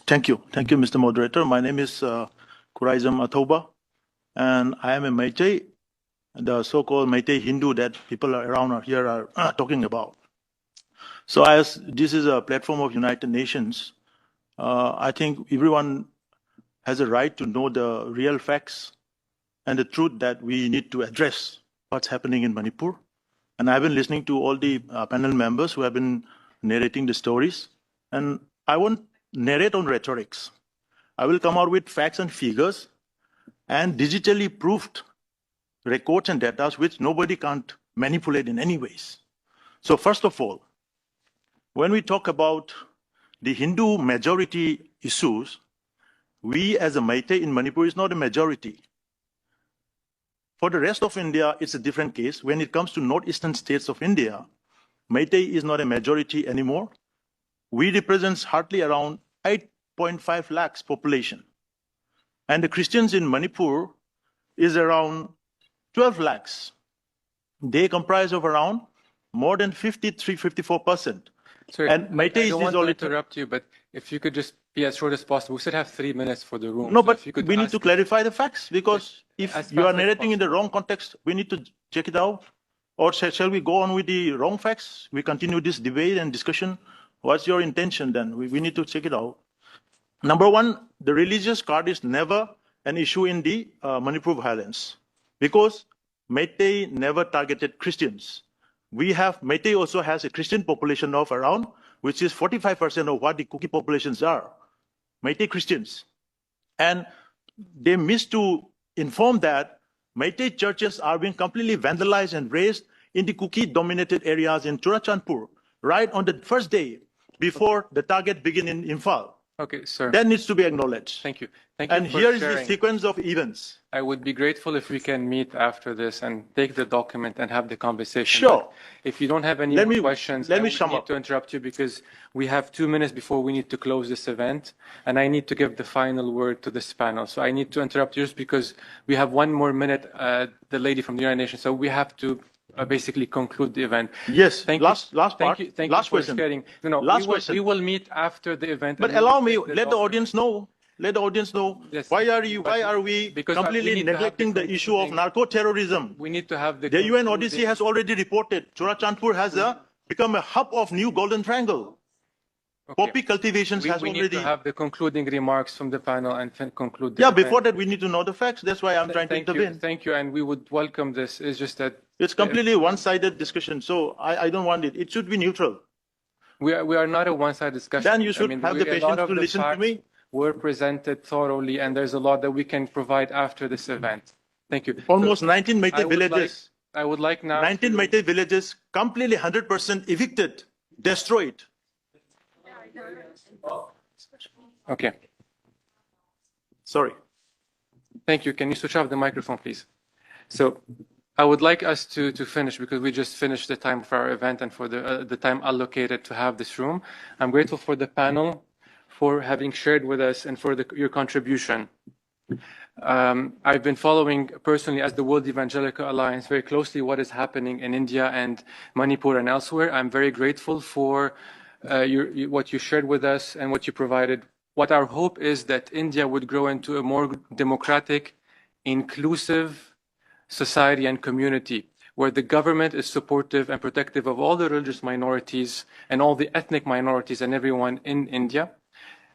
Thank you, Mr. Moderator. My name is Kuraizam Athouba, and I am a Meitei, the so-called Meitei Hindu that people around here are talking about. So as this is a platform of United Nations, I think everyone has a right to know the real facts and the truth that we need to address what's happening in Manipur. And I've been listening to all the panel members who have been narrating the stories, and I won't narrate on rhetorics. I will come out with facts and figures and digitally proved records and data which nobody can't manipulate in any ways. So first of all, when we talk about the Hindu majority issues, we as a Meitei in Manipur is not a majority. For the rest of India, it's a different case. When it comes to northeastern states of India, Meitei is not a majority anymore. We represent hardly around 8.5 lakhs population. And the Christians in Manipur is around 12 lakhs. They comprise of around more than 53-54%. Sorry, and Meitei I don't want is to interrupt you, but if you could just be as short as possible. We still have 3 minutes for the room. No, so but if you could we need to clarify the facts, because if you are narrating in the wrong context, we need to check it out. Or shall we go on with the wrong facts? We continue this debate and discussion. What's your intention then? We need to check it out. Number one, the religious card is never an issue in the Manipur violence, because Meitei never targeted Christians. Meitei also has a Christian population of around, which is 45% of what the Kuki populations are, Meitei Christians. And they missed to inform that Meitei churches are being completely vandalized and razed in the Kuki-dominated areas in Churachandpur, right on the first day before the target begin in Imphal. Okay, sir. That needs to be acknowledged. Thank you. Thank you. And here is the sequence of events. I would be grateful if we can meet after this and take the document and have the conversation. Sure. But if you don't have any more questions, I need to interrupt you because we have 2 minutes before we need to close this event, and I need to give the final word to this panel. So I need to interrupt you just because we have 1 more minute, the lady from the United Nations, so we have to basically conclude the event. Yes, thank last you. part. Thank last you for question. sharing. No, question. We will meet after the event. But allow me, let the audience know. Let the audience know. Yes, why are we completely neglecting the issue of narco-terrorism? We need to have the UN Odyssey has already reported Churachandpur has become a hub of new Golden Triangle. Okay. Poppy cultivations has already. We need to have the concluding remarks from the panel and conclude. Yeah, before that we need to know the facts. That's why I'm trying to intervene. Thank you, and we would welcome this. It's just that it's completely one-sided discussion, so I don't want it. It should be neutral. We are not a one-sided discussion. Then you should have the patience to listen to me. Were presented thoroughly, and there's a lot that we can provide after this event. Thank you. Almost 19 Meitei villages. I would like now 19 Meitei villages completely 100% evicted, destroyed. Okay. Sorry. Thank you. Can you switch off the microphone, please? So I would like us to finish, because we just finished the time for our event and for the time allocated to have this room. I'm grateful for the panel for having shared with us and for your contribution. I've been following personally as the World Evangelical Alliance very closely what is happening in India and Manipur and elsewhere. I'm very grateful for what you shared with us and what you provided. What our hope is that India would grow into a more democratic, inclusive society and community, where the government is supportive and protective of all the religious minorities and all the ethnic minorities and everyone in India.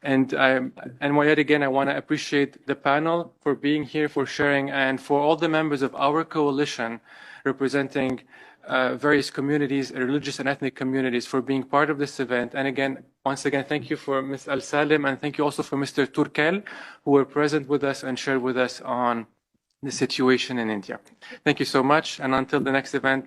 And yet again, I want to appreciate the panel for being here, for sharing, and for all the members of our coalition representing various communities, religious and ethnic communities, for being part of this event. And again, once again, thank you for Ms. Al-Salim, and thank you also for Mr. Turkel, who were present with us and shared with us on the situation in India. Thank you so much, and until the next event.